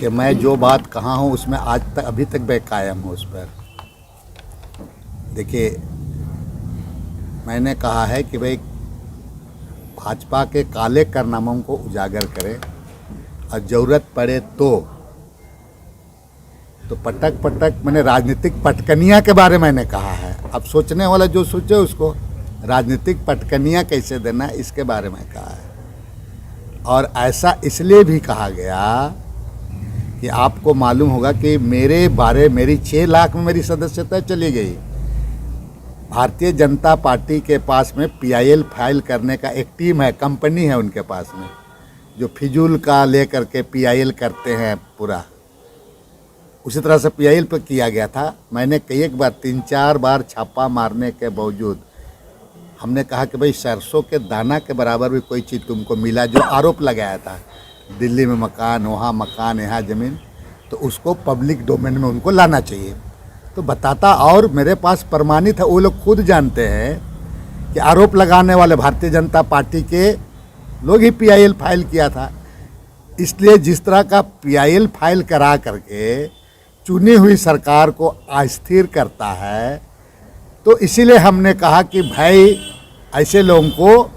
कि मैं जो बात कहा हूँ उसमें आज तक अभी तक मैं कायम हूँ उस पर। देखिए, मैंने कहा है कि भाई भाजपा के काले कारनामों को उजागर करें और ज़रूरत पड़े तो पटक पटक मैंने राजनीतिक पटकनियाँ के बारे में मैंने कहा है। अब सोचने वाला जो सोचे उसको राजनीतिक पटकनियाँ कैसे देना इसके बारे में कहा है। और ऐसा इसलिए भी कहा गया कि आपको मालूम होगा कि मेरी 6 लाख में मेरी सदस्यता चली गई। भारतीय जनता पार्टी के पास में PIL फाइल करने का एक टीम है, कंपनी है उनके पास में, जो फिजूल का लेकर के PIL करते हैं पूरा। उसी तरह से PIL पर किया गया था। मैंने कई एक बार 3-4 बार छापा मारने के बावजूद हमने कहा कि भाई सरसों के दाना के बराबर भी कोई चीज़ तुमको मिला, जो आरोप लगाया था दिल्ली में मकान, वहाँ मकान, यहाँ ज़मीन, तो उसको पब्लिक डोमेन में उनको लाना चाहिए। तो बताता, और मेरे पास प्रमाणित है, वो लोग खुद जानते हैं कि आरोप लगाने वाले भारतीय जनता पार्टी के लोग ही PIL फाइल किया था। इसलिए जिस तरह का PIL फाइल करा करके चुनी हुई सरकार को अस्थिर करता है, तो इसीलिए हमने कहा कि भाई ऐसे लोगों को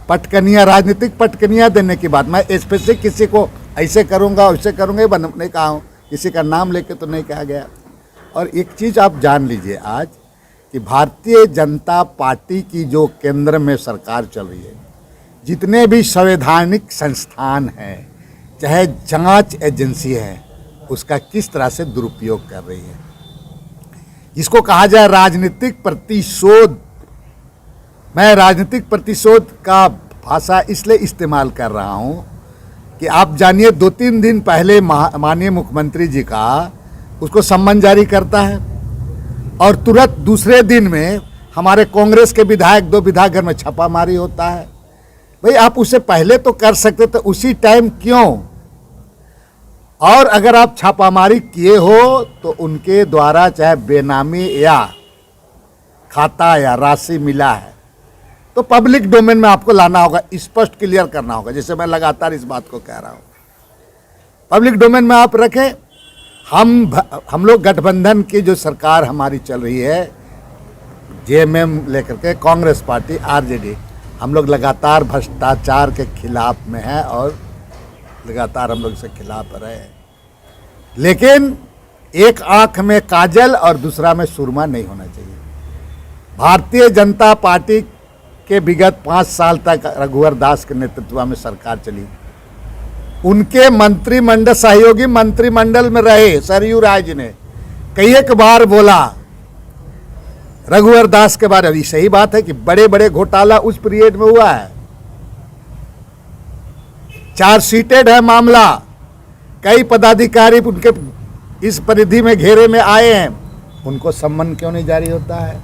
पटकनियाँ, राजनीतिक पटकनियाँ देने की बात, मैं स्पेसिफिक किसी को ऐसे करूँगा वैसे करूँगा नहीं कहा हूँ, किसी का नाम लेके तो नहीं कहा गया। और एक चीज़ आप जान लीजिए आज कि भारतीय जनता पार्टी की जो केंद्र में सरकार चल रही है, जितने भी संवैधानिक संस्थान हैं, चाहे जांच एजेंसी है, उसका किस तरह से दुरुपयोग कर रही है। इसको कहा जाए राजनीतिक प्रतिशोध। मैं राजनीतिक प्रतिशोध का भाषा इसलिए इस्तेमाल कर रहा हूँ कि आप जानिए 2-3 दिन पहले माननीय मुख्यमंत्री जी का उसको सम्मन जारी करता है और तुरंत दूसरे दिन में हमारे कांग्रेस के विधायक 2 विधायक घर में छापामारी होता है। भाई आप उसे पहले तो कर सकते थे, उसी टाइम क्यों? और अगर आप छापामारी किए हो तो उनके द्वारा चाहे बेनामी या खाता या राशि मिला है तो पब्लिक डोमेन में आपको लाना होगा, स्पष्ट क्लियर करना होगा। जैसे मैं लगातार इस बात को कह रहा हूँ, पब्लिक डोमेन में आप रखें। हम लोग गठबंधन की जो सरकार हमारी चल रही है, JMM लेकर के कांग्रेस पार्टी RJD, हम लोग लगातार भ्रष्टाचार के खिलाफ में हैं और लगातार हम लोग इसके खिलाफ रहे। लेकिन एक आंख में काजल और दूसरा में सुरमा नहीं होना चाहिए। भारतीय जनता पार्टी के विगत 5 साल तक रघुवर दास के नेतृत्व में सरकार चली। उनके मंत्रिमंडल, सहयोगी मंत्रिमंडल में रहे सरयू राय जी ने कई एक बार बोला रघुवर दास के बारे में। सही बात है कि बड़े बड़े घोटाला उस पीरियड में हुआ है, चार्जशीटेड है मामला, कई पदाधिकारी उनके इस परिधि में घेरे में आए हैं, उनको सम्मन क्यों नहीं जारी होता है?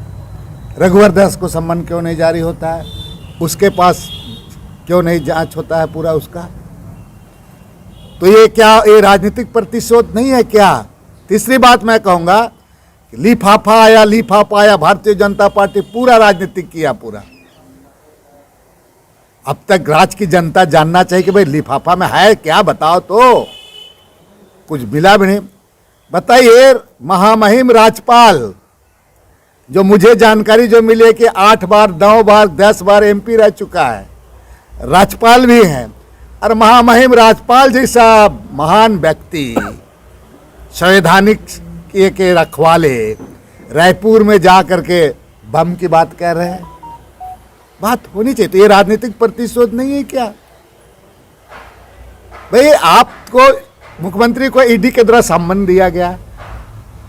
रघुवर दास को सम्मन क्यों नहीं जारी होता है? उसके पास क्यों नहीं जांच होता है पूरा उसका? तो ये क्या, ये राजनीतिक प्रतिशोध नहीं है क्या? तीसरी बात मैं कहूंगा, लिफाफा आया, भारतीय जनता पार्टी पूरा राजनीतिक किया पूरा। अब तक राज्य की जनता जानना चाहिए कि भाई लिफाफा में है क्या, बताओ तो। कुछ मिला भी नहीं। बताइए, महामहिम राज्यपाल, जो मुझे जानकारी जो मिली है कि 8 बार 9 बार 10 बार MP रह चुका है, राज्यपाल भी हैं, और महामहिम राज्यपाल जैसा महान व्यक्ति, संवैधानिक के रखवाले, रायपुर में जा करके बम की बात कह रहे हैं। बात होनी चाहिए। तो ये राजनीतिक प्रतिशोध नहीं है क्या? भाई आपको मुख्यमंत्री को ED के द्वारा सम्मन दिया गया,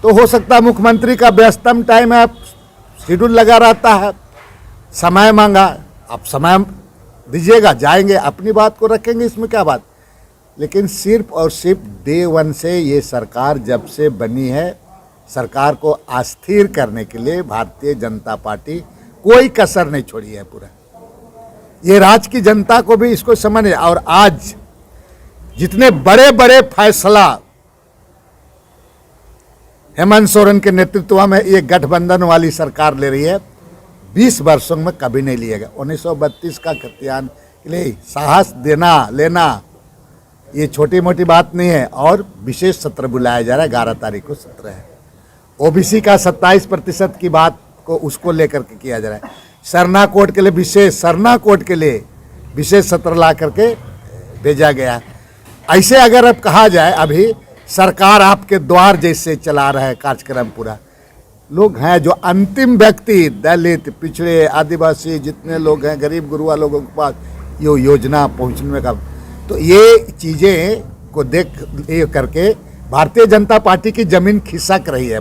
तो हो सकता है मुख्यमंत्री का व्यस्तम टाइम है, शेड्यूल लगा रहता है, समय मांगा, आप समय दीजिएगा, जाएंगे, अपनी बात को रखेंगे, इसमें क्या बात। लेकिन सिर्फ और सिर्फ Day 1 से ये सरकार जब से बनी है, सरकार को अस्थिर करने के लिए भारतीय जनता पार्टी कोई कसर नहीं छोड़ी है पूरा। ये राज्य की जनता को भी इसको समझ है। और आज जितने बड़े बड़े फैसला हेमंत सोरेन के नेतृत्व में ये गठबंधन वाली सरकार ले रही है, 20 वर्षों में कभी नहीं लिया गया। 1932 का खतियान के लिए साहस देना लेना, ये छोटी मोटी बात नहीं है। और विशेष सत्र बुलाया जा रहा है, 11 तारीख को सत्र है। ओबीसी का 27% की बात को उसको लेकर के किया जा रहा है। सरना कोर्ट के लिए विशेष सत्र ला करके भेजा गया। ऐसे अगर अब कहा जाए, अभी सरकार आपके द्वार जैसे चला रहा है कार्यक्रम, पूरा लोग हैं जो अंतिम व्यक्ति, दलित, पिछड़े, आदिवासी जितने लोग हैं, गरीब गुरुआ लोगों के पास ये योजना पहुंचने का, तो ये चीज़ें को देख ये करके भारतीय जनता पार्टी की जमीन खिसक रही है।